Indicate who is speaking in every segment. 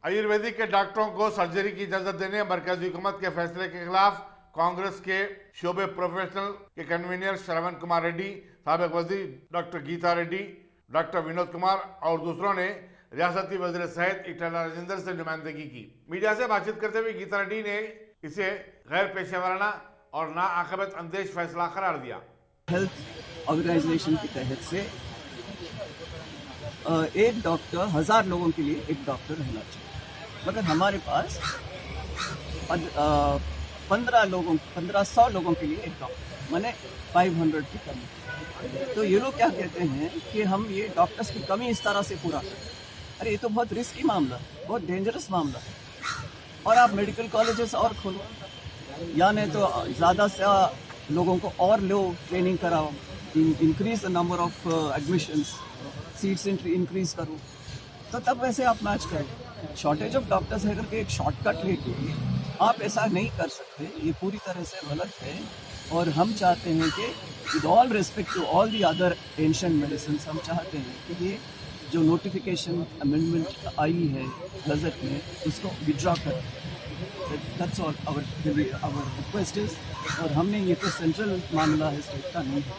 Speaker 1: आयुर्वेदिक के डॉक्टरों को सर्जरी की इजाजत देने मरकजी हुकूमत के फैसले के खिलाफ कांग्रेस के शोबे प्रोफेशनल के कन्वीनर श्रवण कुमार रेड्डी, साबिक वजीर डॉक्टर गीता रेड्डी, डॉक्टर विनोद कुमार और दूसरों ने रियासती वजीर सहित इटाला राजेंद्र से नुमाइंदगी की। मीडिया से बातचीत करते हुए गीता रेड्डी ने इसे गैर पेशेवराना और नाआखिरत अंदेश फैसला करार दिया।
Speaker 2: हेल्थ ऑर्गेनाइजेशन के तहत से एक डॉक्टर 1000 लोगों के लिए एक डॉक्टर रहना चाहिए, मगर हमारे पास 1500 लोगों के लिए एक डॉक्टर, माने 500 की कमी। तो ये लोग क्या कहते हैं कि हम ये डॉक्टर्स की कमी इस तरह से पूरा करें। अरे ये तो बहुत रिस्की मामला, बहुत डेंजरस मामला है। और आप मेडिकल कॉलेजेस और खोलो, या नहीं तो ज़्यादा से लोगों को और लो ट्रेनिंग कराओ, increase the number of admissions, seats increase करो, तो तब वैसे आप मैच करो। शॉर्टेज ऑफ डॉक्टर्स है करके एक शॉर्टकट लेके आप ऐसा नहीं कर सकते, ये पूरी तरह से गलत है। और हम चाहते हैं कि with all respect to all the other ancient medicine, हम चाहते हैं कि ये जो नोटिफिकेशन अमेंडमेंट आई है गजट में, उसको विड्रॉ करें। That's all our request is. और हमने ये तो सेंट्रल मामला है, स्टेट का नहीं है,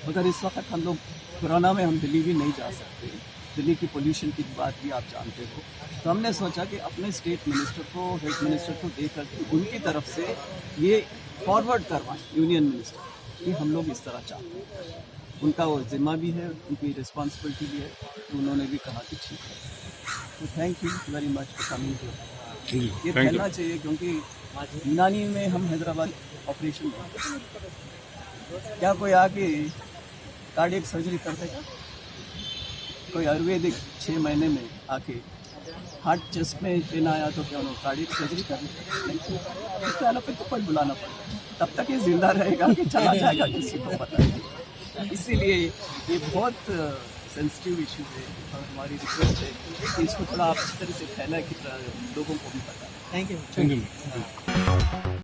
Speaker 2: मगर इस वक्त हम लोग कोरोना में हम दिल्ली भी नहीं जा सकते, दिल्ली की पोल्यूशन की बात भी आप जानते हो। तो हमने सोचा कि अपने स्टेट मिनिस्टर को, हेल्थ मिनिस्टर को दे करके उनकी तरफ से ये फॉरवर्ड करवाएं यूनियन मिनिस्टर कि हम लोग इस तरह चाहते हैं। उनका वो जिम्मा भी है, उनकी रिस्पॉन्सिबिलिटी भी है, तो उन्होंने भी कहा कि ठीक है। तो thank you very much for coming here. ये फैलना चाहिए, क्योंकि यूनानी में हम हैदराबाद ऑपरेशन क्या कोई आके कार्डियक सर्जरी कर देगा? कोई आयुर्वेदिक 6 महीने में आके हार्ट चेस्ट में पेन आया तो क्या उन्होंने कार्डियक सर्जरी कर ली? तो कोई बुलाना पड़ेगा, तब तक ये जिंदा रहेगा कि चला जाएगा किसी को पता नहीं। इसीलिए ये बहुत सेंसिटिव इशू है और हमारी रिक्वेस्ट है कि इसको थोड़ा आप इस तरह से फैला कि लोगों को भी पता। Thank you.